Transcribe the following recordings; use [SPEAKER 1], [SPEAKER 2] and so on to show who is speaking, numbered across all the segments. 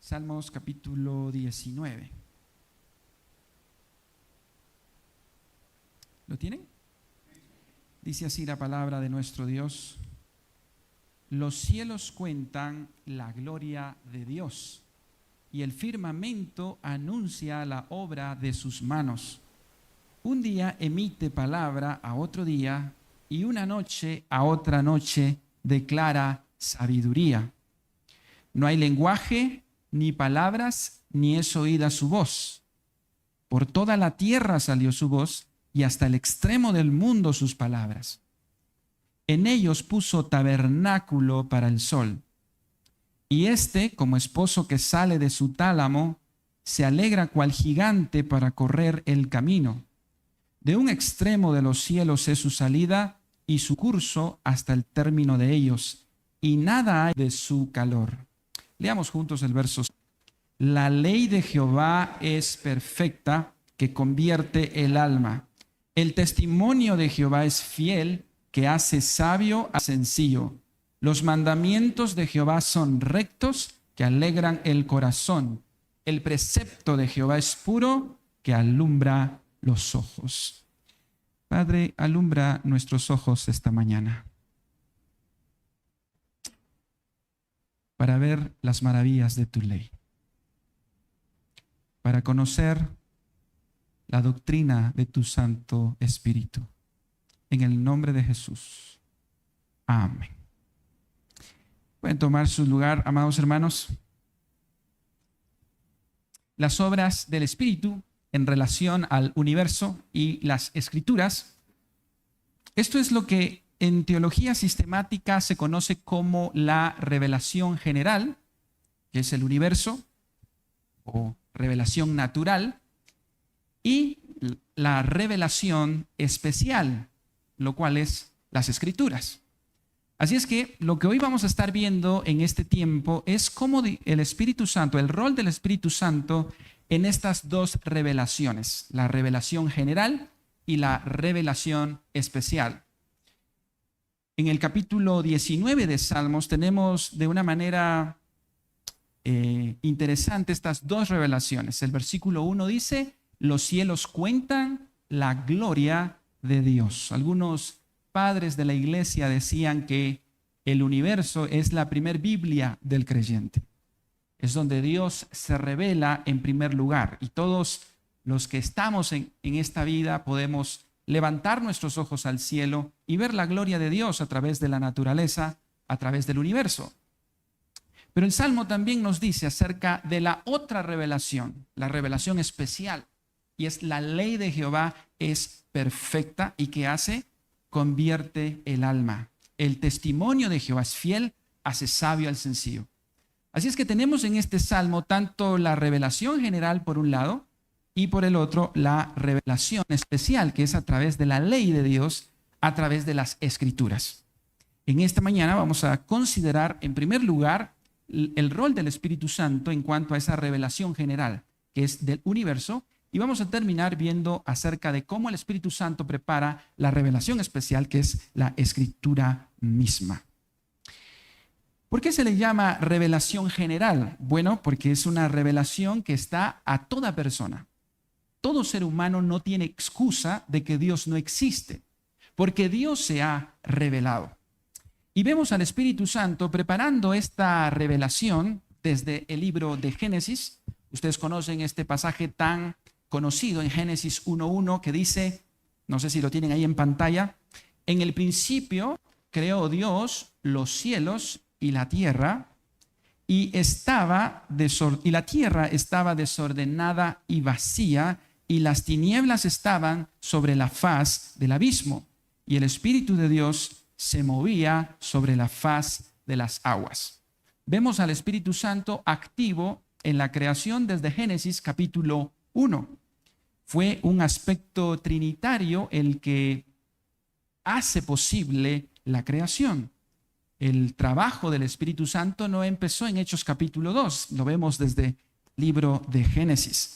[SPEAKER 1] Salmos capítulo 19. ¿Lo tienen? Dice así la palabra de nuestro Dios: los cielos cuentan la gloria de Dios, y el firmamento anuncia la obra de sus manos. Un día emite palabra a otro día, y una noche a otra noche declara sabiduría. No hay lenguaje, ni palabras, ni es oída su voz. Por toda la tierra salió su voz, y hasta el extremo del mundo sus palabras. En ellos puso tabernáculo para el sol. Y éste, como esposo que sale de su tálamo, se alegra cual gigante para correr el camino. De un extremo de los cielos es su salida, y su curso hasta el término de ellos, y nada hay de su calor. Leamos juntos el verso. La ley de Jehová es perfecta, que convierte el alma. El testimonio de Jehová es fiel, que hace sabio a sencillo. Los mandamientos de Jehová son rectos, que alegran el corazón. El precepto de Jehová es puro, que alumbra los ojos. Padre, alumbra nuestros ojos esta mañana para ver las maravillas de tu ley, para conocer la doctrina de tu Santo Espíritu. En el nombre de Jesús. Amén. Pueden tomar su lugar, amados hermanos. Las obras del Espíritu en relación al universo y las Escrituras. Esto es lo que en teología sistemática se conoce como la revelación general, que es el universo, o revelación natural, y la revelación especial, lo cual es las Escrituras. Así es que lo que hoy vamos a estar viendo en este tiempo es cómo el Espíritu Santo, el rol del Espíritu Santo en estas dos revelaciones, la revelación general y la revelación especial. En el capítulo 19 de Salmos tenemos de una manera interesante estas dos revelaciones. El versículo 1 dice: los cielos cuentan la gloria de Dios. Algunos padres de la iglesia decían que el universo es la primer Biblia del creyente. Es donde Dios se revela en primer lugar, y todos los que estamos en esta vida podemos levantar nuestros ojos al cielo y ver la gloria de Dios a través de la naturaleza, a través del universo. Pero el Salmo también nos dice acerca de la otra revelación, la revelación especial, y es: la ley de Jehová es perfecta y que hace, convierte el alma. El testimonio de Jehová es fiel, hace sabio al sencillo. Así es que tenemos en este salmo tanto la revelación general por un lado, y por el otro la revelación especial, que es a través de la ley de Dios, a través de las Escrituras. En esta mañana vamos a considerar en primer lugar el rol del Espíritu Santo en cuanto a esa revelación general, que es del universo. Y vamos a terminar viendo acerca de cómo el Espíritu Santo prepara la revelación especial, que es la Escritura misma. ¿Por qué se le llama revelación general? Bueno, porque es una revelación que está a toda persona. Todo ser humano no tiene excusa de que Dios no existe, porque Dios se ha revelado. Y vemos al Espíritu Santo preparando esta revelación desde el libro de Génesis. Ustedes conocen este pasaje tan conocido en Génesis 1:1 que dice, no sé si lo tienen ahí en pantalla: en el principio creó Dios los cielos y la tierra, y la tierra estaba desordenada y vacía, y las tinieblas estaban sobre la faz del abismo, y el Espíritu de Dios se movía sobre la faz de las aguas. Vemos al Espíritu Santo activo en la creación desde Génesis capítulo 1. Fue un aspecto trinitario el que hace posible la creación. El trabajo del Espíritu Santo no empezó en Hechos capítulo 2, lo vemos desde el libro de Génesis.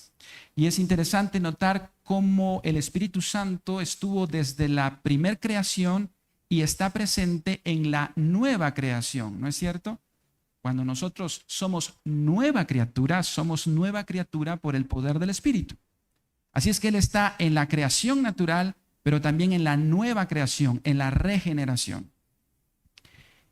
[SPEAKER 1] Y es interesante notar cómo el Espíritu Santo estuvo desde la primer creación y está presente en la nueva creación, ¿no es cierto? Cuando nosotros somos nueva criatura por el poder del Espíritu. Así es que Él está en la creación natural, pero también en la nueva creación, en la regeneración.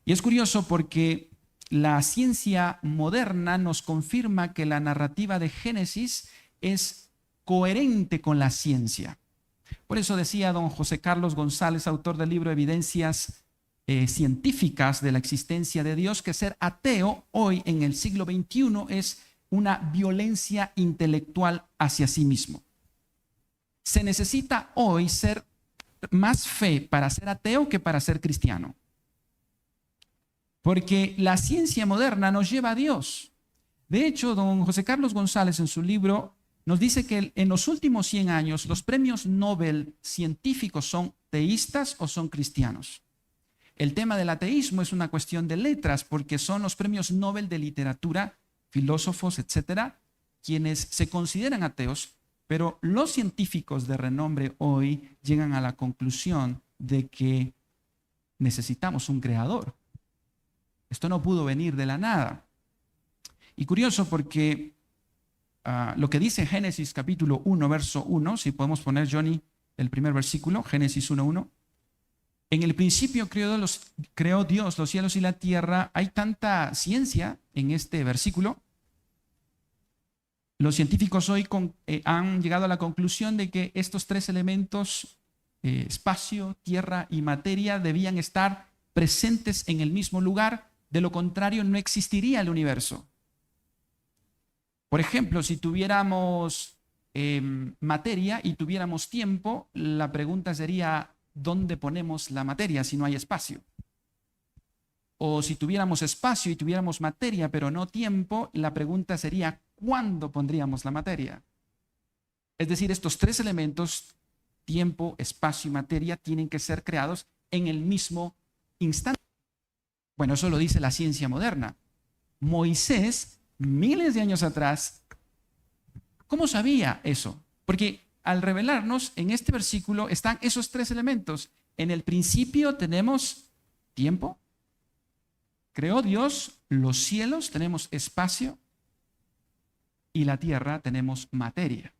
[SPEAKER 1] Y es curioso porque la ciencia moderna nos confirma que la narrativa de Génesis es coherente con la ciencia. Por eso decía don José Carlos González, autor del libro Evidencias científicas de la existencia de Dios, que ser ateo hoy en el siglo XXI es una violencia intelectual hacia sí mismo. Se necesita hoy ser más fe para ser ateo que para ser cristiano. Porque la ciencia moderna nos lleva a Dios. De hecho, don José Carlos González en su libro nos dice que en los últimos 100 años los premios Nobel científicos son teístas o son cristianos. El tema del ateísmo es una cuestión de letras porque son los premios Nobel de literatura, filósofos, etcétera, quienes se consideran ateos, pero los científicos de renombre hoy llegan a la conclusión de que necesitamos un creador. Esto no pudo venir de la nada. Y curioso porque lo que dice Génesis capítulo 1, verso 1, si podemos poner, Johnny, el primer versículo, Génesis 1:1. En el principio creó Dios los cielos y la tierra. Hay tanta ciencia en este versículo. Los científicos hoy han llegado a la conclusión de que estos tres elementos, espacio, tierra y materia, debían estar presentes en el mismo lugar. De lo contrario, no existiría el universo. Por ejemplo, si tuviéramos materia y tuviéramos tiempo, la pregunta sería, ¿dónde ponemos la materia si no hay espacio? O si tuviéramos espacio y tuviéramos materia pero no tiempo, la pregunta sería, ¿cuándo pondríamos la materia? Es decir, estos tres elementos, tiempo, espacio y materia, tienen que ser creados en el mismo instante. Bueno, eso lo dice la ciencia moderna. Moisés, miles de años atrás, ¿cómo sabía eso? Porque al revelarnos en este versículo están esos tres elementos. En el principio tenemos tiempo. Creó Dios los cielos, tenemos espacio, y la tierra tenemos materia.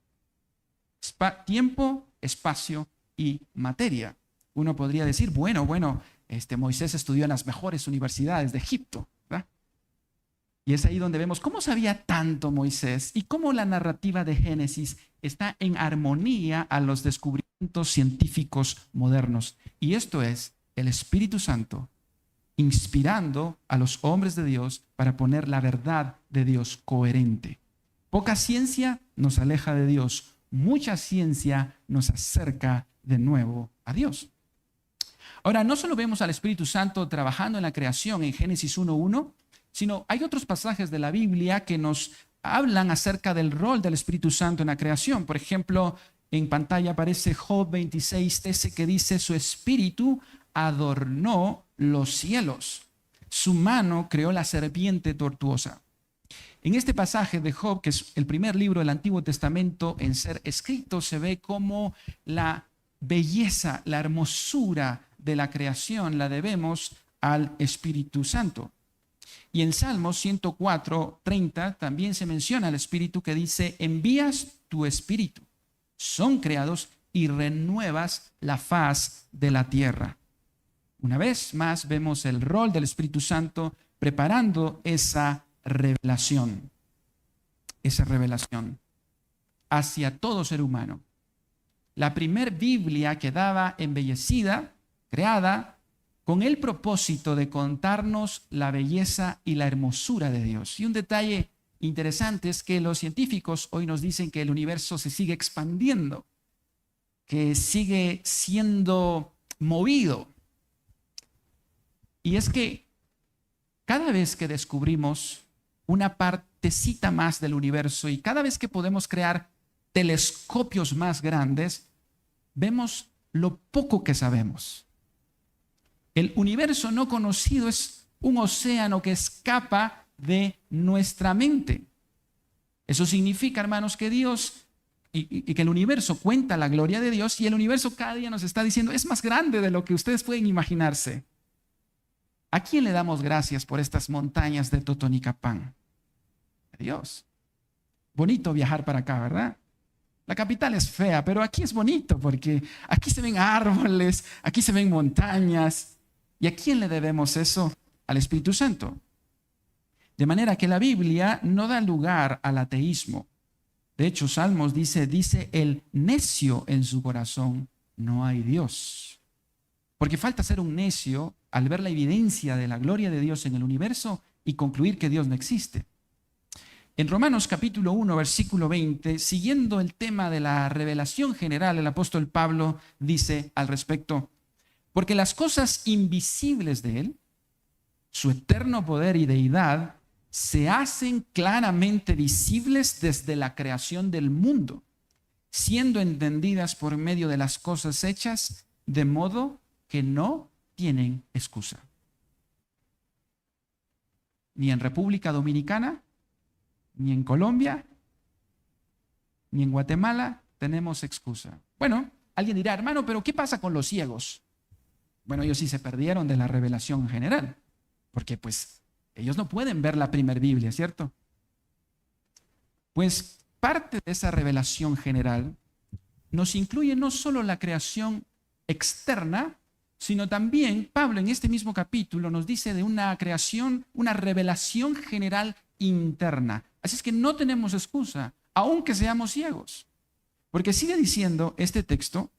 [SPEAKER 1] Tiempo, espacio y materia. Uno podría decir, bueno, Moisés estudió en las mejores universidades de Egipto, ¿verdad? Y es ahí donde vemos cómo sabía tanto Moisés y cómo la narrativa de Génesis está en armonía a los descubrimientos científicos modernos. Y esto es el Espíritu Santo inspirando a los hombres de Dios para poner la verdad de Dios coherente. Poca ciencia nos aleja de Dios, mucha ciencia nos acerca de nuevo a Dios. Ahora, no solo vemos al Espíritu Santo trabajando en la creación en Génesis 1:1, sino hay otros pasajes de la Biblia que nos hablan acerca del rol del Espíritu Santo en la creación. Por ejemplo, en pantalla aparece Job 26:13 que dice, su espíritu adornó los cielos, su mano creó la serpiente tortuosa. En este pasaje de Job, que es el primer libro del Antiguo Testamento en ser escrito, se ve cómo la belleza, la hermosura de la creación la debemos al Espíritu Santo. Y en Salmos 104:30 también se menciona al Espíritu que dice, envías tu Espíritu, son creados y renuevas la faz de la tierra. Una vez más vemos el rol del Espíritu Santo preparando esa revelación hacia todo ser humano. La primer Biblia quedaba embellecida, creada, con el propósito de contarnos la belleza y la hermosura de Dios. Y un detalle interesante es que los científicos hoy nos dicen que el universo se sigue expandiendo, que sigue siendo movido. Y es que cada vez que descubrimos una partecita más del universo y cada vez que podemos crear telescopios más grandes, vemos lo poco que sabemos. El universo no conocido es un océano que escapa de nuestra mente. Eso significa, hermanos, que Dios y que el universo cuenta la gloria de Dios y el universo cada día nos está diciendo, es más grande de lo que ustedes pueden imaginarse. ¿A quién le damos gracias por estas montañas de Totonicapán? A Dios. Bonito viajar para acá, ¿verdad? La capital es fea, pero aquí es bonito porque aquí se ven árboles, aquí se ven montañas. ¿Y a quién le debemos eso? Al Espíritu Santo. De manera que la Biblia no da lugar al ateísmo. De hecho, Salmos dice el necio en su corazón, no hay Dios. Porque falta ser un necio al ver la evidencia de la gloria de Dios en el universo y concluir que Dios no existe. En Romanos capítulo 1, versículo 20, siguiendo el tema de la revelación general, el apóstol Pablo dice al respecto, porque las cosas invisibles de Él, su eterno poder y deidad, se hacen claramente visibles desde la creación del mundo, siendo entendidas por medio de las cosas hechas, de modo que no tienen excusa. Ni en República Dominicana, ni en Colombia, ni en Guatemala tenemos excusa. Bueno, alguien dirá, hermano, pero ¿qué pasa con los ciegos? Bueno, ellos sí se perdieron de la revelación general, porque pues ellos no pueden ver la primer Biblia, ¿cierto? Pues parte de esa revelación general nos incluye no solo la creación externa, sino también Pablo en este mismo capítulo nos dice de una creación, una revelación general interna. Así es que no tenemos excusa, aunque seamos ciegos. Porque sigue diciendo este texto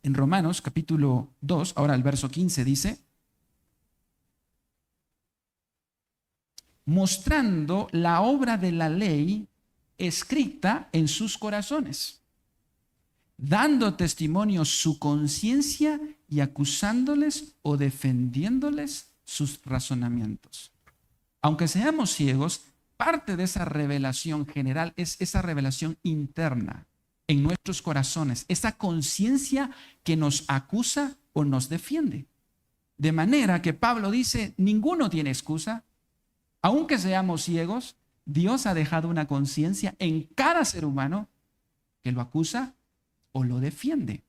[SPEAKER 1] en Romanos capítulo 2, ahora el verso 15 dice, mostrando la obra de la ley escrita en sus corazones, dando testimonio su conciencia y acusándoles o defendiéndoles sus razonamientos. Aunque seamos ciegos, parte de esa revelación general es esa revelación interna en nuestros corazones, esa conciencia que nos acusa o nos defiende. De manera que Pablo dice, ninguno tiene excusa. Aunque seamos ciegos, Dios ha dejado una conciencia en cada ser humano que lo acusa o lo defiende.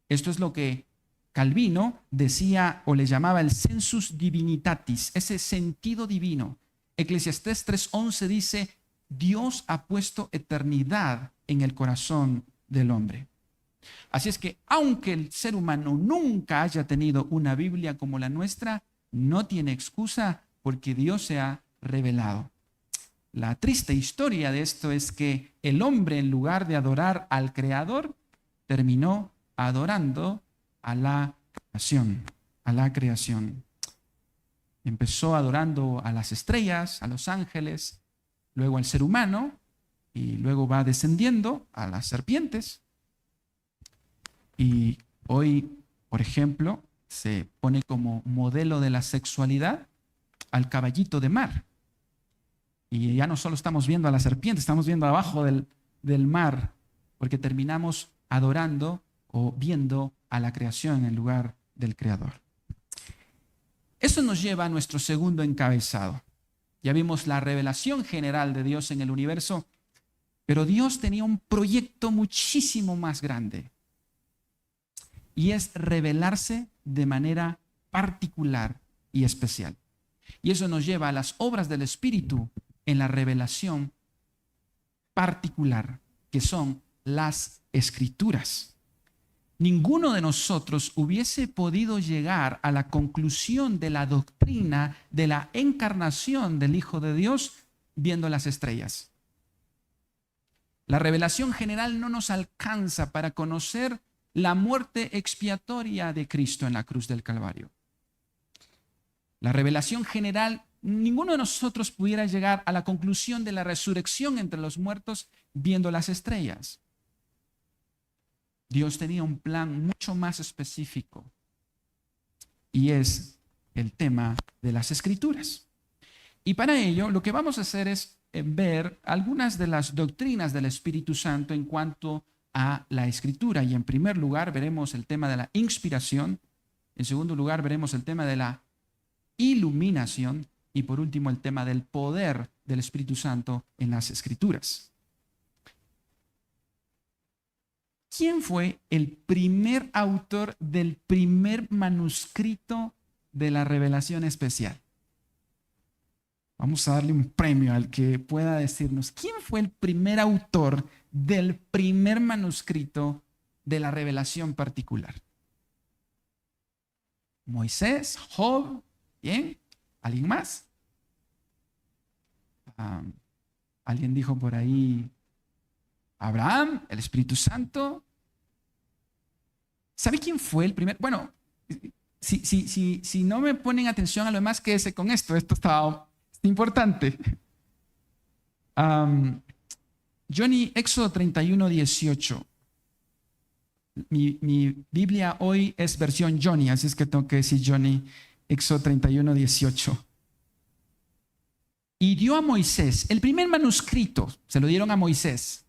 [SPEAKER 1] Esto es lo que Calvino decía o le llamaba el sensus divinitatis, ese sentido divino. Eclesiastés 3:11 dice, Dios ha puesto eternidad en el corazón del hombre. Así es que aunque el ser humano nunca haya tenido una Biblia como la nuestra, no tiene excusa porque Dios se ha revelado. La triste historia de esto es que el hombre, en lugar de adorar al Creador, terminó adorando a la creación, a la creación. Empezó adorando a las estrellas, a los ángeles, luego al ser humano, y luego va descendiendo a las serpientes. Y hoy, por ejemplo, se pone como modelo de la sexualidad al caballito de mar. Y ya no solo estamos viendo a la serpiente, estamos viendo abajo del mar, porque terminamos adorando o viendo a la creación en lugar del Creador. Eso nos lleva a nuestro segundo encabezado. Ya vimos la revelación general de Dios en el universo, pero Dios tenía un proyecto muchísimo más grande, y es revelarse de manera particular y especial. Y eso nos lleva a las obras del Espíritu en la revelación particular, que son las Escrituras. Ninguno de nosotros hubiese podido llegar a la conclusión de la doctrina de la encarnación del Hijo de Dios viendo las estrellas. La revelación general no nos alcanza para conocer la muerte expiatoria de Cristo en la cruz del Calvario. La revelación general, ninguno de nosotros pudiera llegar a la conclusión de la resurrección entre los muertos viendo las estrellas. Dios tenía un plan mucho más específico, y es el tema de las Escrituras. Y para ello, lo que vamos a hacer es ver algunas de las doctrinas del Espíritu Santo en cuanto a la Escritura. Y en primer lugar veremos el tema de la inspiración, en segundo lugar veremos el tema de la iluminación, y por último el tema del poder del Espíritu Santo en las Escrituras. ¿Quién fue el primer autor del primer manuscrito de la revelación especial. Vamos a darle un premio al que pueda decirnos quién fue el primer autor del primer manuscrito de la revelación particular. Moisés, Job, ¿bien? ¿Alguien más? Alguien dijo por ahí, Abraham, el Espíritu Santo. ¿Sabe quién fue el primer? Bueno, si no me ponen atención a lo demás, quédese con esto. Esto está importante. Johnny, Éxodo 31, 18. Mi Biblia hoy es versión Johnny, así es que tengo que decir Johnny, Éxodo 31, 18. Y dio a Moisés, el primer manuscrito, se lo dieron a Moisés.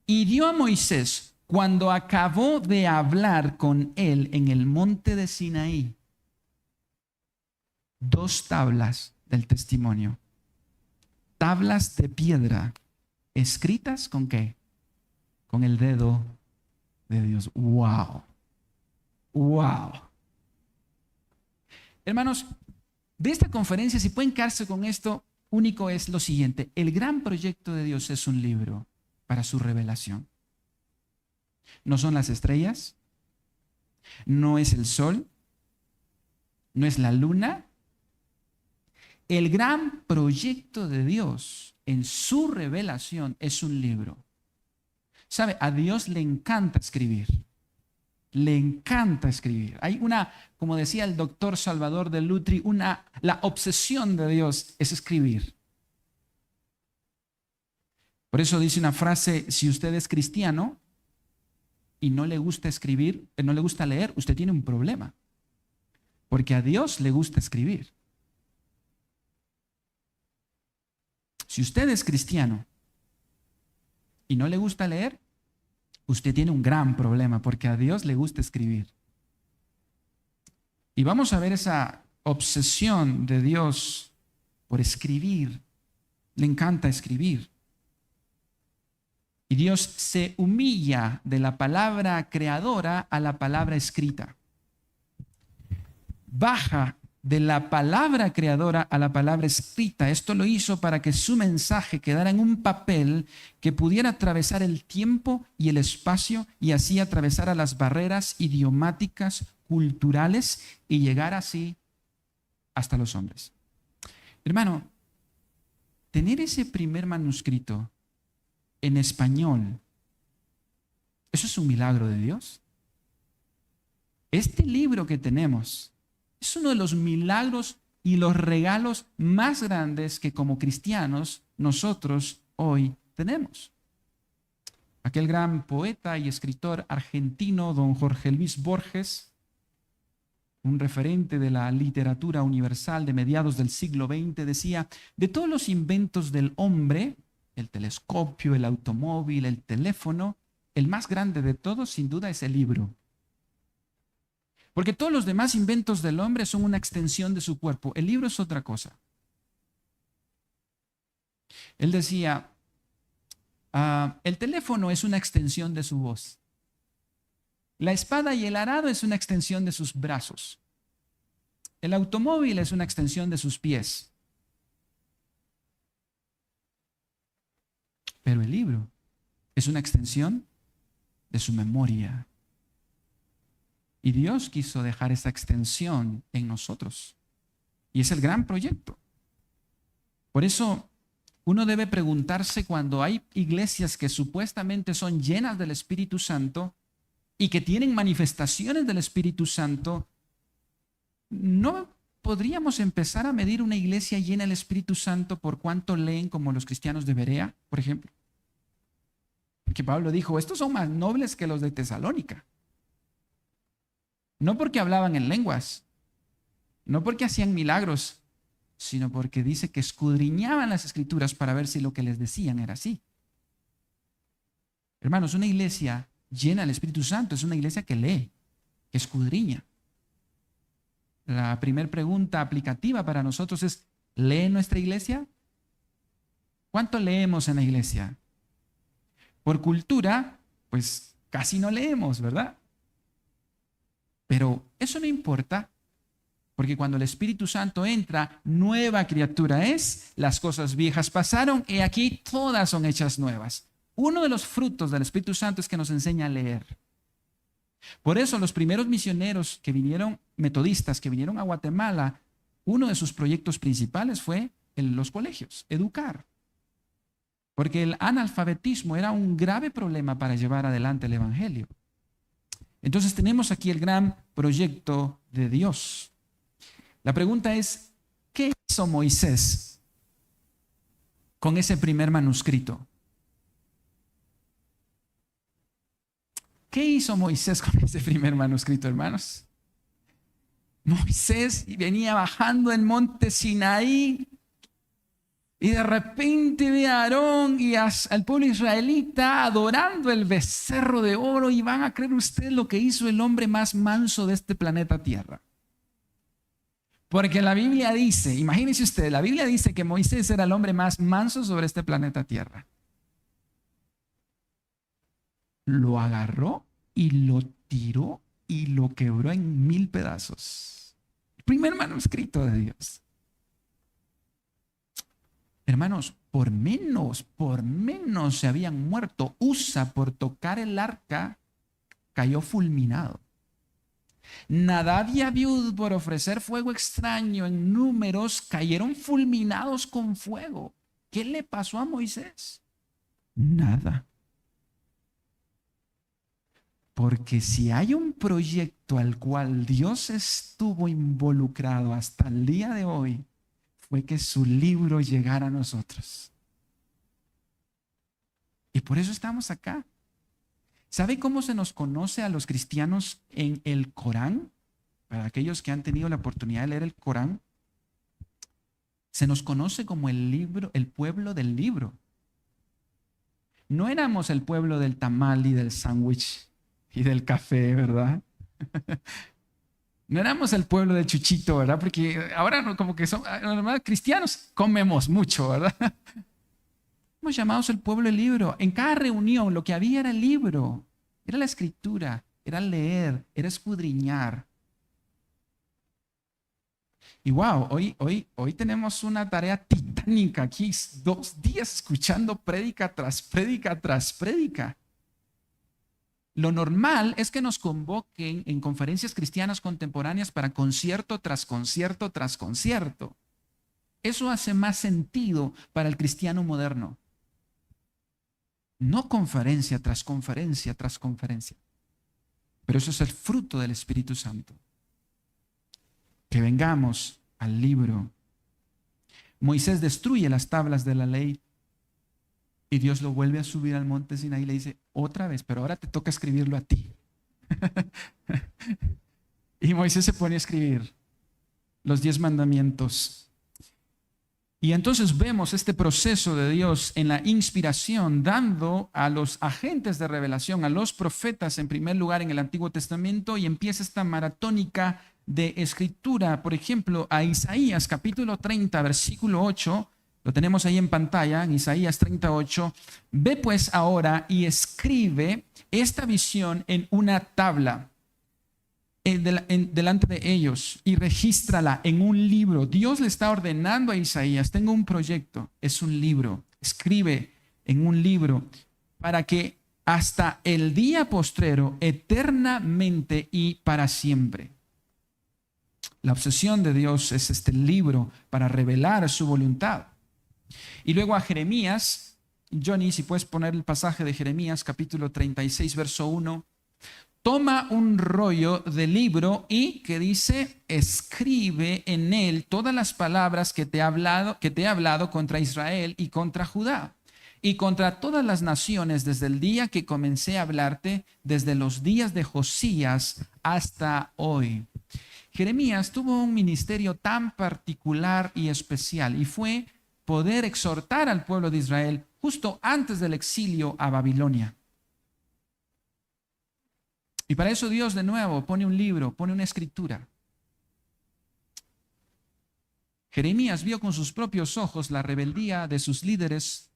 [SPEAKER 1] Y dio a Moisés, cuando acabó de hablar con él en el monte de Sinaí, 2 tablas del testimonio. Tablas de piedra, escritas ¿con qué? Con el dedo de Dios. ¡Wow! ¡Wow! Hermanos, de esta conferencia, si pueden quedarse con esto, único es lo siguiente. El gran proyecto de Dios es un libro para su revelación. No son las estrellas, no es el sol, no es la luna. El gran proyecto de Dios en su revelación es un libro. ¿Sabe? A Dios le encanta escribir. Le encanta escribir. Hay una, como decía el doctor Salvador de Lutri, la obsesión de Dios es escribir. Por eso dice una frase, si usted es cristiano y no le gusta escribir, no le gusta leer, usted tiene un problema. Porque a Dios le gusta escribir. Si usted es cristiano y no le gusta leer, usted tiene un gran problema porque a Dios le gusta escribir. Y vamos a ver esa obsesión de Dios por escribir. Le encanta escribir. Y Dios se humilla de la palabra creadora a la palabra escrita. Baja de la palabra creadora a la palabra escrita. Esto lo hizo para que su mensaje quedara en un papel que pudiera atravesar el tiempo y el espacio y así atravesar a las barreras idiomáticas, culturales y llegar así hasta los hombres. Hermano, tener ese primer manuscrito en español, ¿eso es un milagro de Dios? Este libro que tenemos es uno de los milagros y los regalos más grandes que como cristianos nosotros hoy tenemos. Aquel gran poeta y escritor argentino, don Jorge Luis Borges, un referente de la literatura universal de mediados del siglo XX, decía, de todos los inventos del hombre, el telescopio, el automóvil, el teléfono, el más grande de todos sin duda es el libro. Porque todos los demás inventos del hombre son una extensión de su cuerpo. El libro es otra cosa. Él decía, el teléfono es una extensión de su voz. La espada y el arado es una extensión de sus brazos. El automóvil es una extensión de sus pies. Pero el libro es una extensión de su memoria. Y Dios quiso dejar esa extensión en nosotros. Y es el gran proyecto. Por eso uno debe preguntarse cuando hay iglesias que supuestamente son llenas del Espíritu Santo y que tienen manifestaciones del Espíritu Santo, ¿no podríamos empezar a medir una iglesia llena del Espíritu Santo por cuánto leen como los cristianos de Berea, por ejemplo? Porque Pablo dijo, estos son más nobles que los de Tesalónica. No porque hablaban en lenguas, no porque hacían milagros, sino porque dice que escudriñaban las Escrituras para ver si lo que les decían era así. Hermanos, una iglesia llena del Espíritu Santo es una iglesia que lee, que escudriña. La primera pregunta aplicativa para nosotros es, ¿lee nuestra iglesia? ¿Cuánto leemos en la iglesia? Por cultura, pues casi no leemos, ¿verdad? Pero eso no importa, Porque cuando el Espíritu Santo entra, nueva criatura es, las cosas viejas pasaron y aquí todas son hechas nuevas. Uno de los frutos del Espíritu Santo es que nos enseña a leer. Por eso los primeros misioneros que vinieron, metodistas que vinieron a Guatemala, uno de sus proyectos principales fue en los colegios, educar. Porque el analfabetismo era un grave problema para llevar adelante el Evangelio. Entonces tenemos aquí el gran proyecto de Dios. La pregunta es, ¿qué hizo Moisés con ese primer manuscrito? ¿Qué hizo Moisés con ese primer manuscrito, hermanos? Moisés venía bajando el monte Sinaí y de repente ve a Aarón y al pueblo israelita adorando el becerro de oro y van a creer ustedes lo que hizo el hombre más manso de este planeta Tierra. Porque la Biblia dice, imagínense ustedes, la Biblia dice que Moisés era el hombre más manso sobre este planeta Tierra. Lo agarró y lo tiró y lo quebró en 1000 pedazos. El primer manuscrito de Dios. Hermanos, por menos se habían muerto. Usa, por tocar el arca, cayó fulminado. Nadab y Abiud, por ofrecer fuego extraño en números, cayeron fulminados con fuego. ¿Qué le pasó a Moisés? Nada. Porque si hay un proyecto al cual Dios estuvo involucrado hasta el día de hoy, fue que su libro llegara a nosotros. Y por eso estamos acá. ¿Sabe cómo se nos conoce a los cristianos en el Corán? Para aquellos que han tenido la oportunidad de leer el Corán, se nos conoce como el libro, el pueblo del libro. No éramos el pueblo del tamal y del sándwich y del café, ¿verdad? No éramos el pueblo del chuchito, ¿verdad? Porque ahora como que son cristianos, comemos mucho, ¿verdad? Somos llamados el pueblo del libro. En cada reunión lo que había era el libro, era la escritura, era leer, era escudriñar. Y wow, hoy tenemos una tarea titánica aquí, 2 días escuchando prédica tras prédica tras prédica. Lo normal es que nos convoquen en conferencias cristianas contemporáneas para concierto tras concierto tras concierto. Eso hace más sentido para el cristiano moderno. No conferencia tras conferencia tras conferencia. Pero eso es el fruto del Espíritu Santo. Que vengamos al libro. Moisés destruye las tablas de la ley y Dios lo vuelve a subir al monte Sinaí y le dice, otra vez, pero ahora te toca escribirlo a ti. Y Moisés se pone a escribir los 10 mandamientos. Y entonces vemos este proceso de Dios en la inspiración, dando a los agentes de revelación, a los profetas en primer lugar en el Antiguo Testamento, y empieza esta maratónica de escritura. Por ejemplo, a Isaías capítulo 30, versículo 8, lo tenemos ahí en pantalla, en Isaías 38. Ve pues ahora y escribe esta visión en una tabla delante de ellos y regístrala en un libro. Dios le está ordenando a Isaías, tengo un proyecto, es un libro, escribe en un libro para que hasta el día postrero, eternamente y para siempre. La obsesión de Dios es este libro para revelar su voluntad. Y luego a Jeremías, Johnny, si puedes poner el pasaje de Jeremías, capítulo 36, verso 1. Toma un rollo de libro y que dice, escribe en él todas las palabras que te he hablado contra Israel y contra Judá y contra todas las naciones desde el día que comencé a hablarte, desde los días de Josías hasta hoy. Jeremías tuvo un ministerio tan particular y especial y fue poder exhortar al pueblo de Israel justo antes del exilio a Babilonia. Y para eso Dios de nuevo pone un libro, pone una escritura. Jeremías vio con sus propios ojos la rebeldía de sus líderes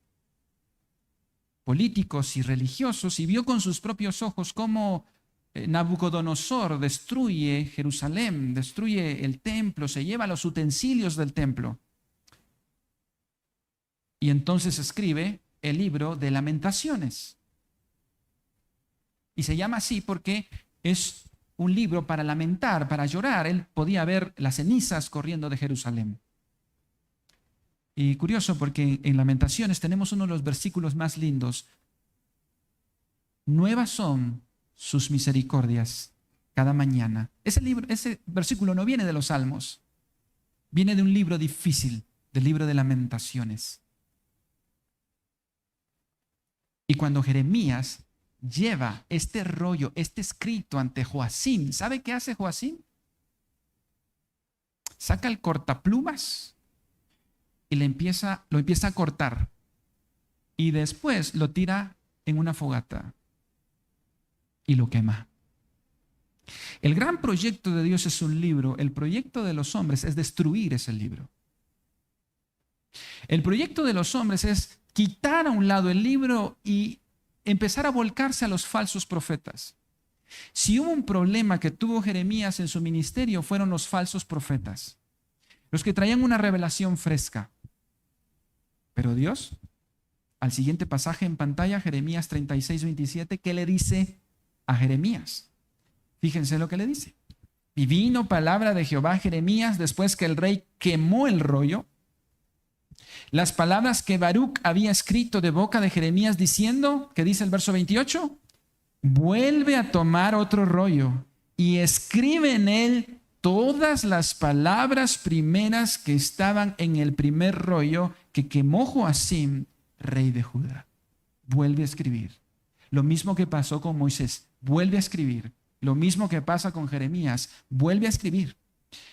[SPEAKER 1] políticos y religiosos y vio con sus propios ojos cómo Nabucodonosor destruye Jerusalén, destruye el templo, se lleva los utensilios del templo. Y entonces escribe el libro de Lamentaciones. Y se llama así porque es un libro para lamentar, para llorar. Él podía ver las cenizas corriendo de Jerusalén. Y curioso porque en Lamentaciones tenemos uno de los versículos más lindos. Nuevas son sus misericordias cada mañana. Ese versículo no viene de los Salmos. Viene de un libro difícil, del libro de Lamentaciones. Y cuando Jeremías lleva este rollo, este escrito ante Joacim, ¿sabe qué hace Joacim? Saca el cortaplumas y lo empieza a cortar. Y después lo tira en una fogata y lo quema. El gran proyecto de Dios es un libro. El proyecto de los hombres es destruir ese libro. El proyecto de los hombres es quitar a un lado el libro y empezar a volcarse a los falsos profetas. Si hubo un problema que tuvo Jeremías en su ministerio, fueron los falsos profetas, los que traían una revelación fresca. Pero Dios, al siguiente pasaje en pantalla, Jeremías 36:27, ¿qué le dice a Jeremías? Fíjense lo que le dice. Y vino palabra de Jehová a Jeremías después que el rey quemó el rollo, las palabras que Baruc había escrito de boca de Jeremías diciendo, ¿qué dice el verso 28? Vuelve a tomar otro rollo y escribe en él todas las palabras primeras que estaban en el primer rollo que quemó Joacim, rey de Judá. Vuelve a escribir. Lo mismo que pasó con Moisés, vuelve a escribir. Lo mismo que pasa con Jeremías, vuelve a escribir.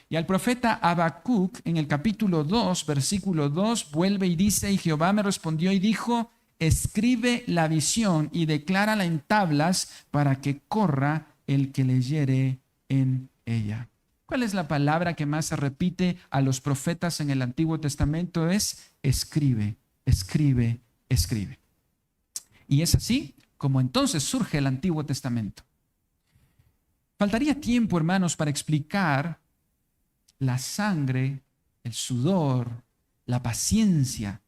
[SPEAKER 1] Y al profeta Habacuc, en el capítulo 2, versículo 2, vuelve y dice, y Jehová me respondió y dijo, escribe la visión y declárala en tablas para que corra el que leyere en ella. ¿Cuál es la palabra que más se repite a los profetas en el Antiguo Testamento? Es escribe, escribe, escribe. Y es así como entonces surge el Antiguo Testamento. Faltaría tiempo, hermanos, para explicar la sangre, el sudor, la paciencia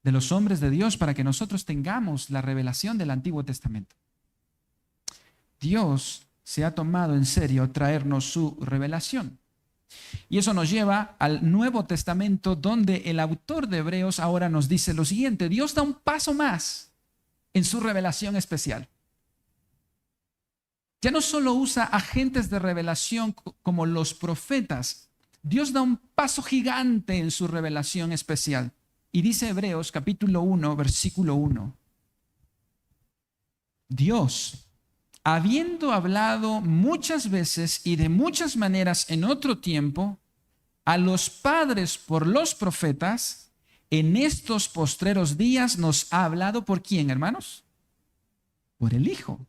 [SPEAKER 1] de los hombres de Dios para que nosotros tengamos la revelación del Antiguo Testamento. Dios se ha tomado en serio traernos su revelación. Y eso nos lleva al Nuevo Testamento, donde el autor de Hebreos ahora nos dice lo siguiente: Dios da un paso más en su revelación especial. Ya no solo usa agentes de revelación como los profetas, Dios da un paso gigante en su revelación especial. Y dice Hebreos capítulo 1, versículo 1. Dios, habiendo hablado muchas veces y de muchas maneras en otro tiempo, a los padres por los profetas, en estos postreros días nos ha hablado ¿por quién, hermanos? Por el Hijo.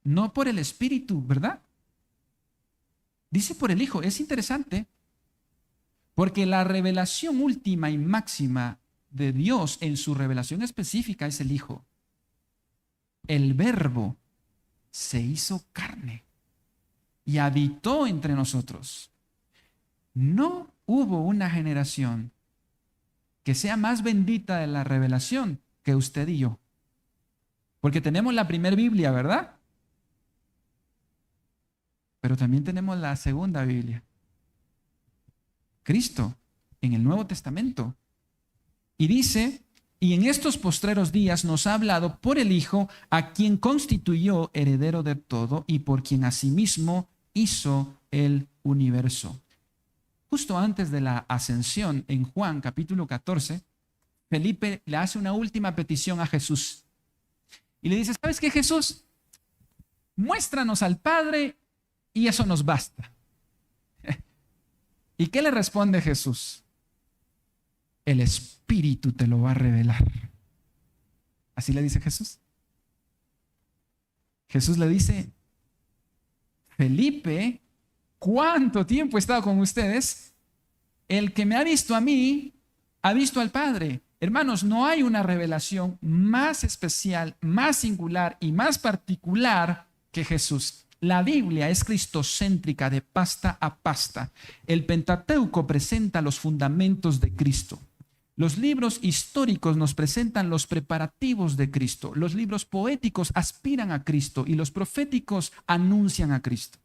[SPEAKER 1] No por el Espíritu, ¿verdad? Dice por el Hijo. Es interesante porque la revelación última y máxima de Dios en su revelación específica es el Hijo. El Verbo se hizo carne y habitó entre nosotros. No hubo una generación que sea más bendita de la revelación que usted y yo. Porque tenemos la primera Biblia, ¿verdad? Pero también tenemos la segunda Biblia. Cristo en el Nuevo Testamento. Y dice, y en estos postreros días nos ha hablado por el Hijo, a quien constituyó heredero de todo y por quien asimismo hizo el universo. Justo antes de la ascensión, en Juan capítulo 14, Felipe le hace una última petición a Jesús. Y le dice, ¿sabes qué, Jesús? Muéstranos al Padre y eso nos basta. ¿Y qué le responde Jesús? El Espíritu te lo va a revelar. ¿Así le dice Jesús? Jesús le dice, Felipe, ¿cuánto tiempo he estado con ustedes? El que me ha visto a mí, ha visto al Padre. Hermanos, no hay una revelación más especial, más singular y más particular que Jesús. La Biblia es cristocéntrica de pasta a pasta. El Pentateuco presenta los fundamentos de Cristo. Los libros históricos nos presentan los preparativos de Cristo. Los libros poéticos aspiran a Cristo y los proféticos anuncian a Cristo.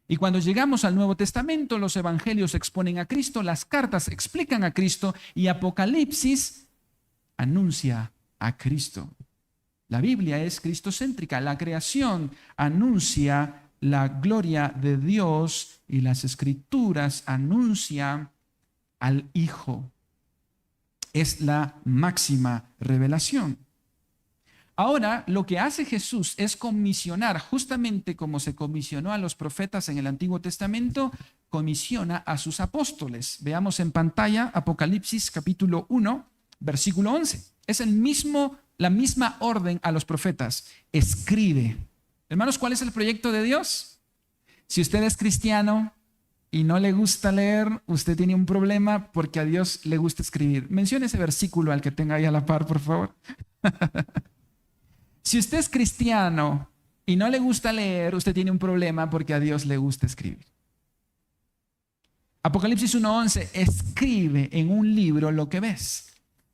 [SPEAKER 1] Y cuando llegamos al Nuevo Testamento, los evangelios exponen a Cristo, las cartas explican a Cristo y Apocalipsis anuncia a Cristo. La Biblia es cristocéntrica. La creación anuncia la gloria de Dios y las Escrituras anuncian al Hijo. Es la máxima revelación. Ahora, lo que hace Jesús es comisionar, justamente como se comisionó a los profetas en el Antiguo Testamento, comisiona a sus apóstoles. Veamos en pantalla Apocalipsis capítulo 1, versículo 11. Es la misma orden a los profetas. Escribe. Hermanos, ¿cuál es el proyecto de Dios? Si usted es cristiano y no le gusta leer, usted tiene un problema porque a Dios le gusta escribir. Mencione ese versículo al que tenga ahí a la par, por favor. Si usted es cristiano y no le gusta leer, usted tiene un problema porque a Dios le gusta escribir. Apocalipsis 1:11, escribe en un libro lo que ves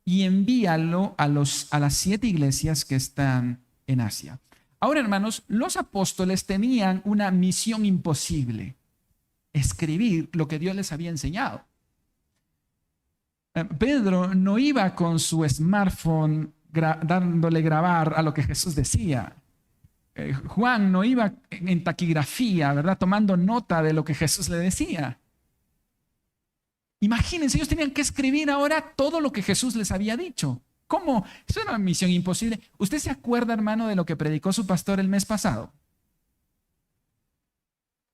[SPEAKER 1] y envíalo a las 7 iglesias que están en Asia. Ahora, hermanos, los apóstoles tenían una misión imposible: escribir lo que Dios les había enseñado. Pedro no iba con su smartphone dándole grabar a lo que Jesús decía. Juan no iba en taquigrafía, ¿verdad?, tomando nota de lo que Jesús le decía. Imagínense, ellos tenían que escribir ahora todo lo que Jesús les había dicho. ¿Cómo? Eso era una misión imposible. ¿Usted se acuerda, hermano, de lo que predicó su pastor el mes pasado?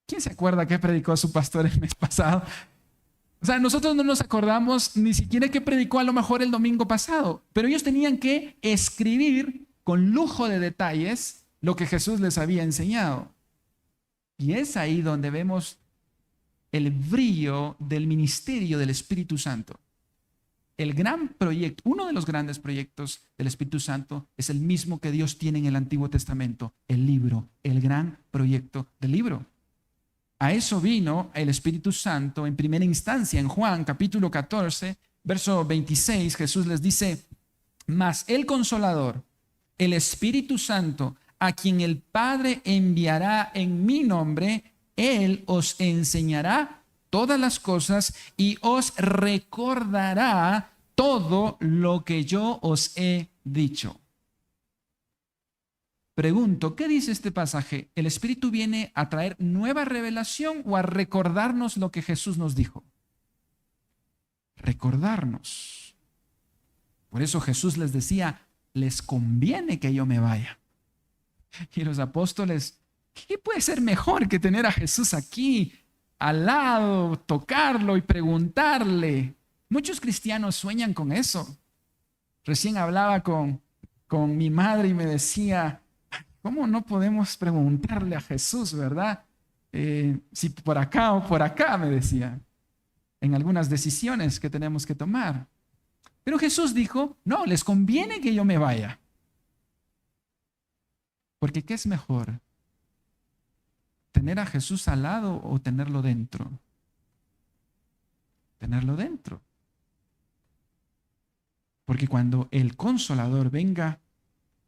[SPEAKER 1] ¿Quién se acuerda qué predicó su pastor el mes pasado? O sea, nosotros no nos acordamos ni siquiera qué predicó a lo mejor el domingo pasado, pero ellos tenían que escribir con lujo de detalles lo que Jesús les había enseñado. Y es ahí donde vemos el brillo del ministerio del Espíritu Santo. El gran proyecto, uno de los grandes proyectos del Espíritu Santo es el mismo que Dios tiene en el Antiguo Testamento, el libro, el gran proyecto del libro. A eso vino el Espíritu Santo en primera instancia. En Juan capítulo 14, verso 26, Jesús les dice: mas el Consolador, el Espíritu Santo, a quien el Padre enviará en mi nombre, Él os enseñará todas las cosas y os recordará todo lo que yo os he dicho. Pregunto, ¿qué dice este pasaje? ¿El Espíritu viene a traer nueva revelación o a recordarnos lo que Jesús nos dijo? Recordarnos. Por eso Jesús les decía: les conviene que yo me vaya. Y los apóstoles, ¿qué puede ser mejor que tener a Jesús aquí, al lado, tocarlo y preguntarle? Muchos cristianos sueñan con eso. Recién hablaba con mi madre y me decía: ¿cómo no podemos preguntarle a Jesús, verdad? Si por acá o por acá, me decía, en algunas decisiones que tenemos que tomar. Pero Jesús dijo: no, les conviene que yo me vaya. Porque ¿qué es mejor? ¿Tener a Jesús al lado o tenerlo dentro? Tenerlo dentro. Porque cuando el Consolador venga,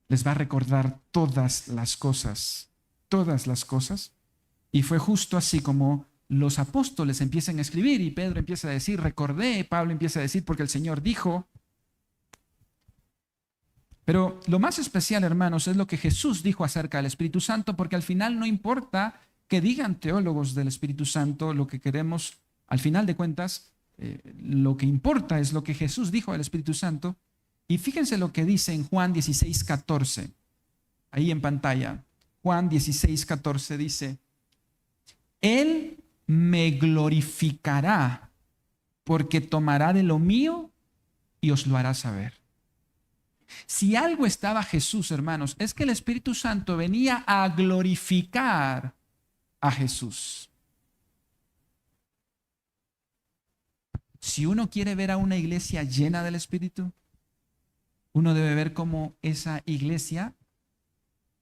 [SPEAKER 1] les va a recordar todas las cosas. Todas las cosas. Y fue justo así como los apóstoles empiezan a escribir y Pedro empieza a decir: recordé. Pablo empieza a decir: porque el Señor dijo. Pero lo más especial, hermanos, es lo que Jesús dijo acerca del Espíritu Santo, porque al final no importa que digan teólogos del Espíritu Santo, lo que queremos, al final de cuentas, lo que importa es lo que Jesús dijo del Espíritu Santo. Y fíjense lo que dice en Juan 16:14, ahí en pantalla. Juan 16:14 dice: Él me glorificará, porque tomará de lo mío y os lo hará saber. Si algo estaba Jesús, hermanos, es que el Espíritu Santo venía a glorificar a Jesús. si uno quiere ver a una iglesia llena del Espíritu, uno debe ver cómo esa iglesia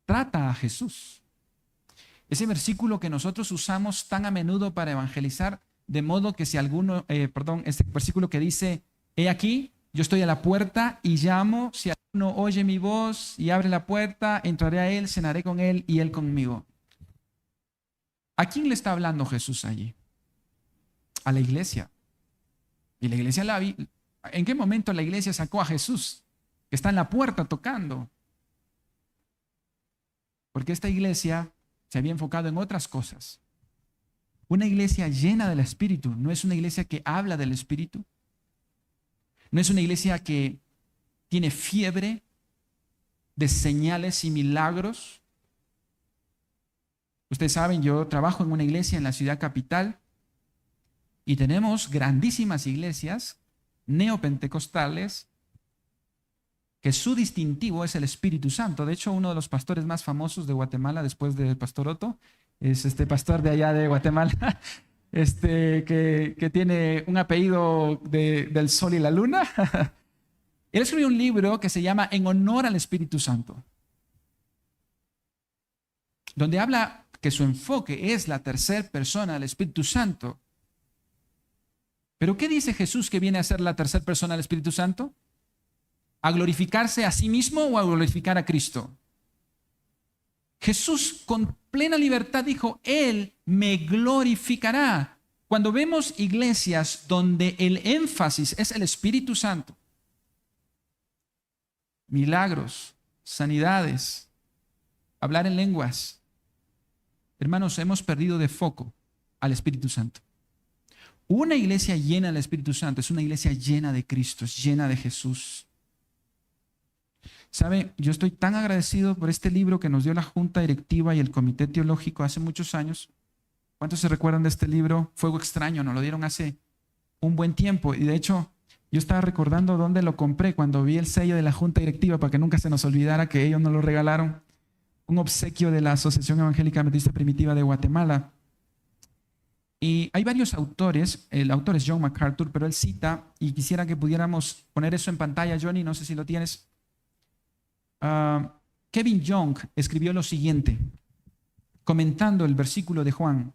[SPEAKER 1] trata a Jesús. Ese versículo que nosotros usamos tan a menudo para evangelizar, de modo que si alguno, este versículo que dice, he aquí, yo estoy a la puerta y llamo, si alguno oye mi voz y abre la puerta, entraré a él, cenaré con él y él conmigo. ¿A quién le está hablando Jesús allí? A la iglesia. Y la iglesia, ¿en qué momento la iglesia sacó a Jesús? Que está en la puerta tocando. Porque esta iglesia se había enfocado en otras cosas. Una iglesia llena del Espíritu no es una iglesia que habla del Espíritu. No es una iglesia que tiene fiebre de señales y milagros. Ustedes saben, yo trabajo en una iglesia en la ciudad capital y tenemos grandísimas iglesias neopentecostales que su distintivo es el Espíritu Santo. De hecho, uno de los pastores más famosos de Guatemala, después del pastor Otto, es este pastor de allá de Guatemala, que tiene un apellido del sol y la luna. Él escribió un libro que se llama En honor al Espíritu Santo, donde habla que su enfoque es la tercera persona del Espíritu Santo. ¿Pero qué dice Jesús que viene a ser la tercera persona del Espíritu Santo? ¿A glorificarse a sí mismo o a glorificar a Cristo? Jesús con plena libertad dijo, Él me glorificará. Cuando vemos iglesias donde el énfasis es el Espíritu Santo, milagros, sanidades, hablar en lenguas, hermanos, hemos perdido de foco al Espíritu Santo. Una iglesia llena del Espíritu Santo es una iglesia llena de Cristo, es llena de Jesús. ¿Sabe? Yo estoy tan agradecido por este libro que nos dio la Junta Directiva y el Comité Teológico hace muchos años. ¿Cuántos se recuerdan de este libro? Fuego Extraño, nos lo dieron hace un buen tiempo. Y de hecho, yo estaba recordando dónde lo compré cuando vi el sello de la Junta Directiva para que nunca se nos olvidara que ellos nos lo regalaron. Un obsequio de la Asociación Evangélica Metodista Primitiva de Guatemala. Y hay varios autores, el autor es John MacArthur, pero él cita, y quisiera que pudiéramos poner eso en pantalla, Johnny, no sé si lo tienes. Kevin Young escribió lo siguiente, comentando el versículo de Juan.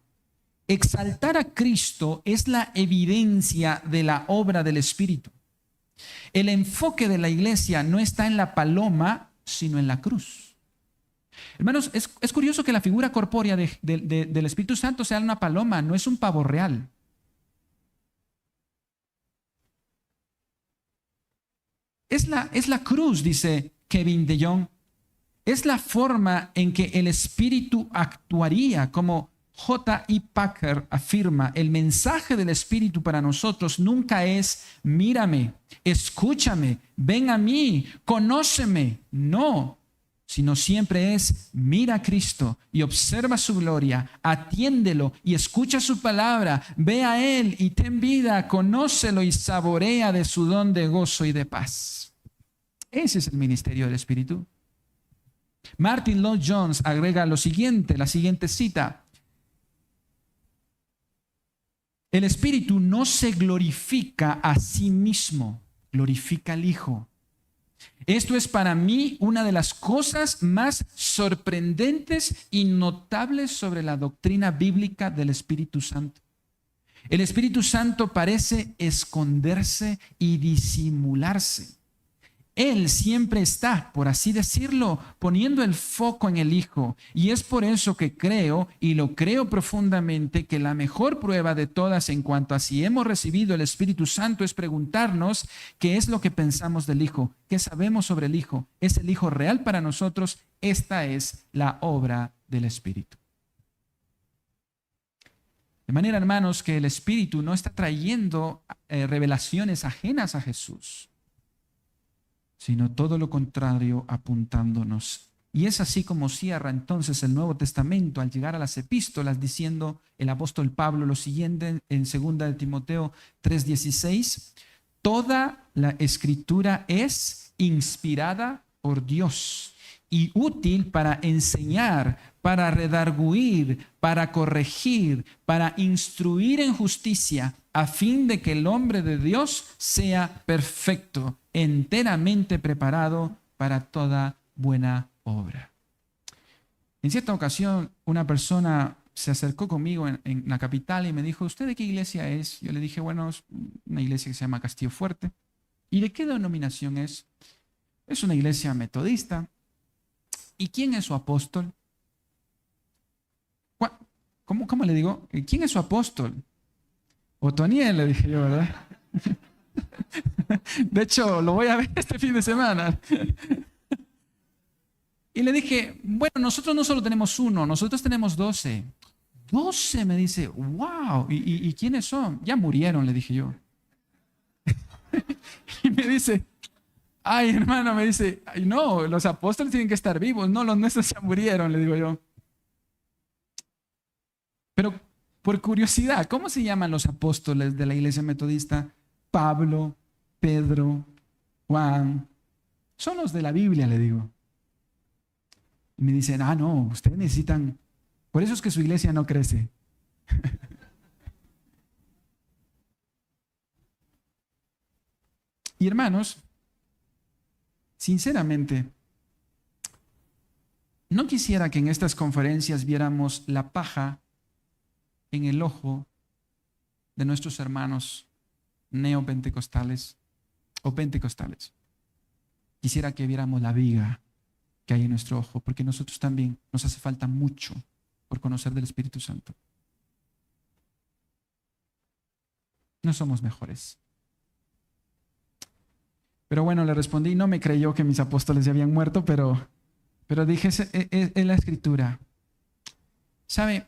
[SPEAKER 1] Exaltar a Cristo es la evidencia de la obra del Espíritu. El enfoque de la iglesia no está en la paloma, sino en la cruz. Hermanos, es curioso que la figura corpórea del Espíritu Santo sea una paloma, no es un pavo real. Es la cruz, dice Kevin DeYoung. Es la forma en que el Espíritu actuaría, como J.I. Packer afirma. El mensaje del Espíritu para nosotros nunca es mírame, escúchame, ven a mí, conóceme. No, sino siempre es mira a Cristo y observa su gloria, atiéndelo y escucha su palabra, ve a Él y ten vida, conócelo y saborea de su don de gozo y de paz. Ese es el ministerio del Espíritu. Martin Lloyd-Jones agrega la siguiente cita. El Espíritu no se glorifica a sí mismo, glorifica al Hijo. Esto es para mí una de las cosas más sorprendentes y notables sobre la doctrina bíblica del Espíritu Santo. El Espíritu Santo parece esconderse y disimularse. Él siempre está, por así decirlo, poniendo el foco en el Hijo. Y es por eso que creo, y lo creo profundamente, que la mejor prueba de todas en cuanto a si hemos recibido el Espíritu Santo es preguntarnos qué es lo que pensamos del Hijo, qué sabemos sobre el Hijo. ¿Es el Hijo real para nosotros? Esta es la obra del Espíritu. De manera, hermanos, que el Espíritu no está trayendo revelaciones ajenas a Jesús, sino todo lo contrario, apuntándonos. Y es así como cierra entonces el Nuevo Testamento al llegar a las epístolas, diciendo el apóstol Pablo lo siguiente en 2 de Timoteo 3:16: toda la escritura es inspirada por Dios y útil para enseñar, para redarguir, para corregir, para instruir en justicia, a fin de que el hombre de Dios sea perfecto, enteramente preparado para toda buena obra. En cierta ocasión, una persona se acercó conmigo en la capital y me dijo, ¿usted de qué iglesia es? Yo le dije, bueno, es una iglesia que se llama Castillo Fuerte. ¿Y de qué denominación es? Es una iglesia metodista. ¿Y quién es su apóstol? ¿Cómo le digo? ¿Quién es su apóstol? Otoniel, le dije yo, ¿verdad? De hecho, lo voy a ver este fin de semana. Y le dije, bueno, nosotros no solo tenemos uno, nosotros tenemos 12. 12, me dice, wow. ¿Y quiénes son? Ya murieron, le dije yo. Y me dice, ay, hermano, me dice, ay, no, los apóstoles tienen que estar vivos. No, los nuestros ya murieron, le digo yo. Pero por curiosidad, ¿cómo se llaman los apóstoles de la iglesia metodista? Pablo, Pedro, Juan. Son los de la Biblia, le digo. Y me dicen, no, ustedes necesitan, por eso es que su iglesia no crece. Y hermanos, sinceramente, no quisiera que en estas conferencias viéramos la paja en el ojo de nuestros hermanos neopentecostales o pentecostales. Quisiera que viéramos la viga que hay en nuestro ojo, porque nosotros también nos hace falta mucho por conocer del Espíritu Santo. No somos mejores. Pero bueno, le respondí, no me creyó que mis apóstoles ya habían muerto, pero dije, es la Escritura. ¿Sabe?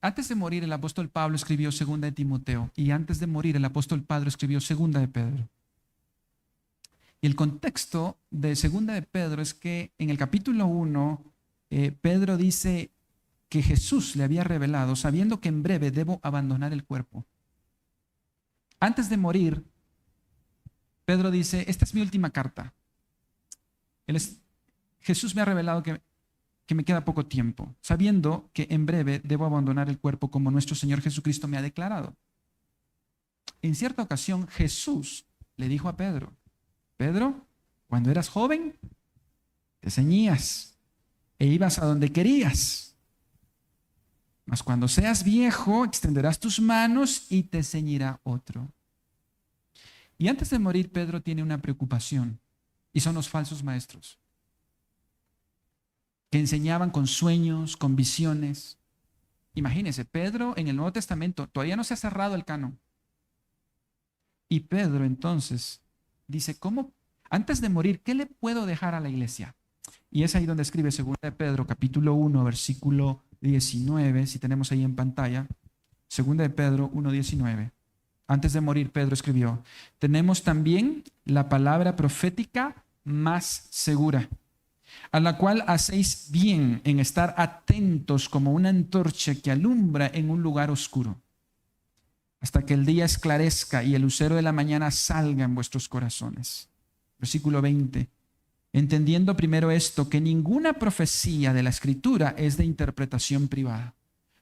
[SPEAKER 1] Antes de morir el apóstol Pablo escribió 2 de Timoteo y antes de morir el apóstol Pedro escribió 2 de Pedro. Y el contexto de 2 de Pedro es que en el capítulo 1 Pedro dice que Jesús le había revelado sabiendo que en breve debo abandonar el cuerpo. Antes de morir, Pedro dice, esta es mi última carta. Jesús me ha revelado que me queda poco tiempo, sabiendo que en breve debo abandonar el cuerpo como nuestro Señor Jesucristo me ha declarado. En cierta ocasión, Jesús le dijo a Pedro, Pedro, cuando eras joven, te ceñías e ibas a donde querías. Mas cuando seas viejo, extenderás tus manos y te ceñirá otro. Y antes de morir, Pedro tiene una preocupación, y son los falsos maestros, que enseñaban con sueños, con visiones. Imagínense, Pedro en el Nuevo Testamento todavía no se ha cerrado el canon. Y Pedro entonces dice, ¿cómo? Antes de morir, ¿qué le puedo dejar a la iglesia? Y es ahí donde escribe 2 de Pedro, capítulo 1, versículo 19, si tenemos ahí en pantalla. 2 de Pedro 1:19. Antes de morir, Pedro escribió, tenemos también la palabra profética más segura, a la cual hacéis bien en estar atentos como una antorcha que alumbra en un lugar oscuro, hasta que el día esclarezca y el lucero de la mañana salga en vuestros corazones. Versículo 20. Entendiendo primero esto, que ninguna profecía de la Escritura es de interpretación privada,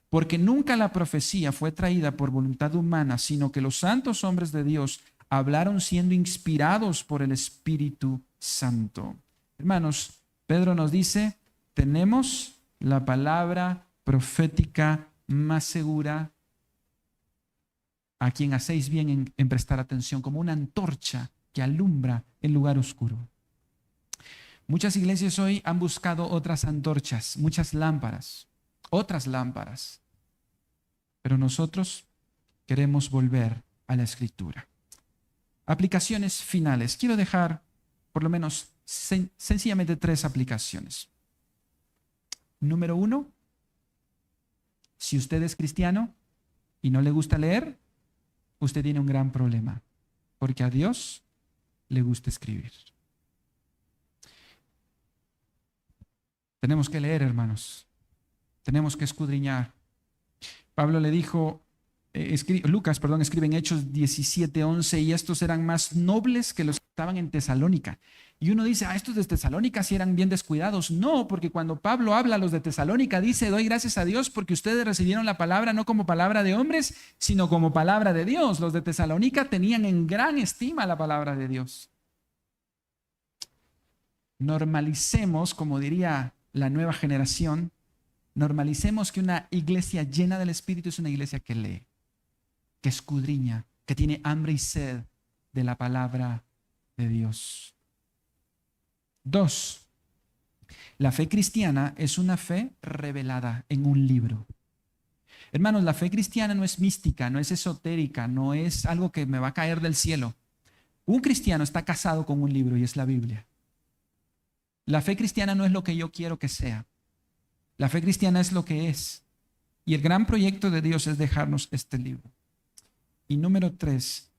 [SPEAKER 1] porque nunca la profecía fue traída por voluntad humana, sino que los santos hombres de Dios hablaron siendo inspirados por el Espíritu Santo. Hermanos, Pedro nos dice, tenemos la palabra profética más segura, a quien hacéis bien en prestar atención, como una antorcha que alumbra el lugar oscuro. Muchas iglesias hoy han buscado otras antorchas, muchas lámparas, otras lámparas, pero nosotros queremos volver a la Escritura. Aplicaciones finales. Quiero dejar por lo menos sencillamente 3 aplicaciones. Número 1, si usted es cristiano y no le gusta leer, usted tiene un gran problema, porque a Dios le gusta escribir. Tenemos que leer, hermanos. Tenemos que escudriñar. Pablo le dijo, Lucas escribe en Hechos 17:11, y estos eran más nobles que los estaban en Tesalónica. Y uno dice, estos de Tesalónica sí eran bien descuidados. No, porque cuando Pablo habla a los de Tesalónica, dice, doy gracias a Dios porque ustedes recibieron la palabra no como palabra de hombres, sino como palabra de Dios. Los de Tesalónica tenían en gran estima la palabra de Dios. Normalicemos, como diría la nueva generación, normalicemos que una iglesia llena del Espíritu es una iglesia que lee, que escudriña, que tiene hambre y sed de la palabra de Dios. 2. La fe cristiana es una fe revelada en un libro. Hermanos, la fe cristiana no es mística, no es esotérica, no es algo que me va a caer del cielo. Un cristiano está casado con un libro y es la Biblia. La fe cristiana no es lo que yo quiero que sea. La fe cristiana es lo que es. Y el gran proyecto de Dios es dejarnos este libro. Y número 3,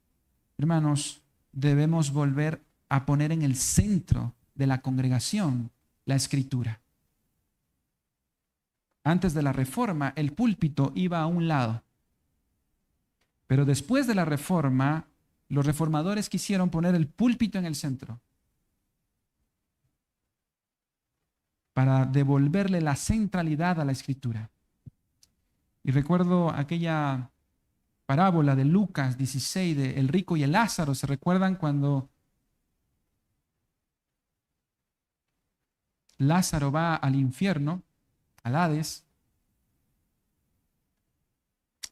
[SPEAKER 1] hermanos, debemos volver a poner en el centro de la congregación la Escritura. Antes de la Reforma, el púlpito iba a un lado. Pero después de la Reforma, los reformadores quisieron poner el púlpito en el centro para devolverle la centralidad a la Escritura. Y recuerdo aquella parábola de Lucas 16, de el rico y el Lázaro. ¿Se recuerdan cuando Lázaro va al infierno, al Hades?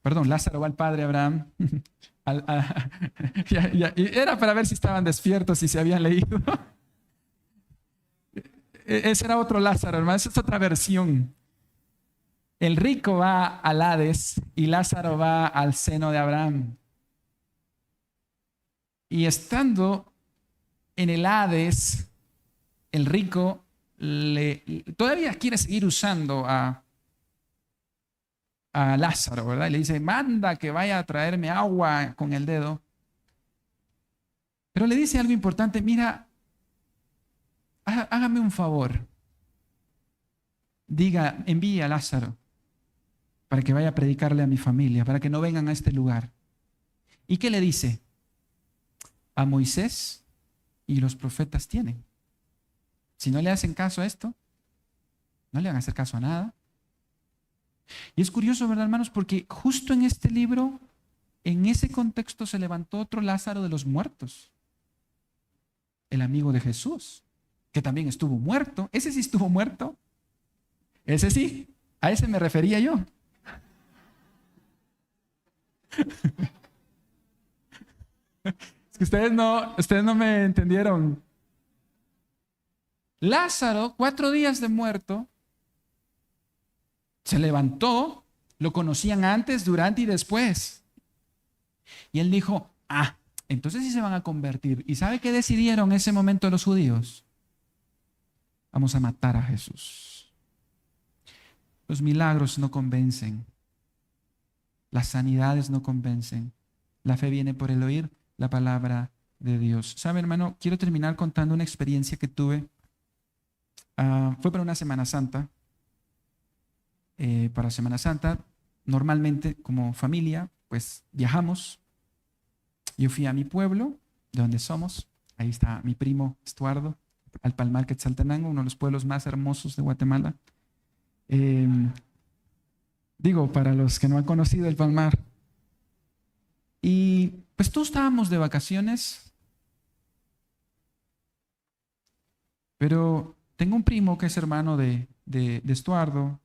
[SPEAKER 1] Perdón, Lázaro va al padre Abraham. Era para ver si estaban despiertos y si habían leído. Ese era otro Lázaro, hermano. Esa es otra versión. El rico va al Hades y Lázaro va al seno de Abraham. Y estando en el Hades, el rico todavía quiere seguir usando a Lázaro, ¿verdad? Y le dice, manda que vaya a traerme agua con el dedo. Pero le dice algo importante, mira, hágame un favor. Envíe a Lázaro para que vaya a predicarle a mi familia, para que no vengan a este lugar. ¿Y qué le dice? A Moisés y los profetas tienen. Si no le hacen caso a esto, no le van a hacer caso a nada. Y es curioso, ¿verdad, hermanos? Porque justo en este libro, en ese contexto, se levantó otro Lázaro de los muertos. El amigo de Jesús, que también estuvo muerto. Ese sí estuvo muerto. Ese sí, a ese me refería yo. Es que ustedes no me entendieron. Lázaro, 4 días de muerto, se levantó, lo conocían antes, durante y después. Y él dijo, entonces sí se van a convertir. ¿Y sabe qué decidieron en ese momento los judíos? Vamos a matar a Jesús. Los milagros no convencen. Las sanidades no convencen. La fe viene por el oír la palabra de Dios. ¿Sabe, hermano? Quiero terminar contando una experiencia que tuve. Fue para una Semana Santa. Para Semana Santa, normalmente como familia, pues viajamos. Yo fui a mi pueblo, de donde somos. Ahí está mi primo Estuardo, al Palmar Quetzaltenango, uno de los pueblos más hermosos de Guatemala. Digo, para los que no han conocido el Palmar. Y pues todos estábamos de vacaciones, pero tengo un primo que es hermano de Estuardo,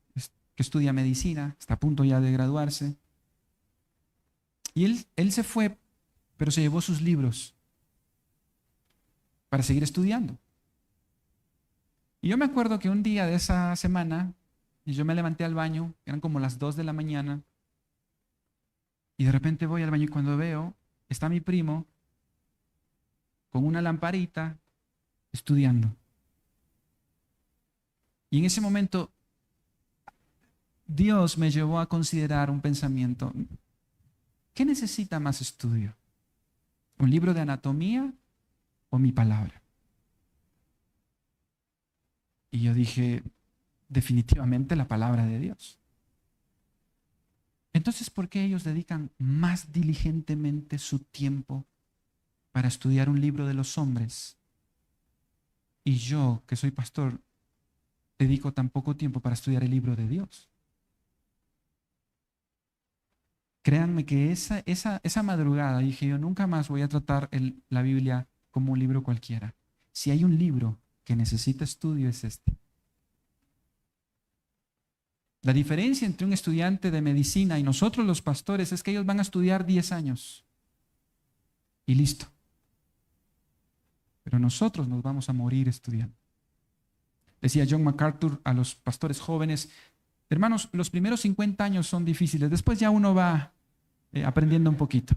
[SPEAKER 1] que estudia medicina, está a punto ya de graduarse. Y él se fue, pero se llevó sus libros para seguir estudiando. Y yo me acuerdo que un día de esa semana, yo me levanté al baño, eran como las 2 de la mañana, y de repente voy al baño y cuando veo, está mi primo con una lamparita estudiando. Y en ese momento, Dios me llevó a considerar un pensamiento. ¿Qué necesita más estudio? ¿Un libro de anatomía o mi palabra? Y yo dije, definitivamente la palabra de Dios. Entonces, ¿por qué ellos dedican más diligentemente su tiempo para estudiar un libro de los hombres. Y yo, que soy pastor, dedico tan poco tiempo para estudiar el libro de Dios. Créanme que esa madrugada dije yo, nunca más voy a tratar la Biblia como un libro cualquiera. Si hay un libro que necesita estudio es este. La diferencia entre un estudiante de medicina y nosotros los pastores es que ellos van a estudiar 10 años y listo. Pero nosotros nos vamos a morir estudiando. Decía John MacArthur a los pastores jóvenes, hermanos, los primeros 50 años son difíciles, después ya uno va aprendiendo un poquito.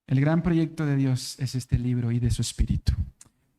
[SPEAKER 1] El gran proyecto de Dios es este libro y de su espíritu.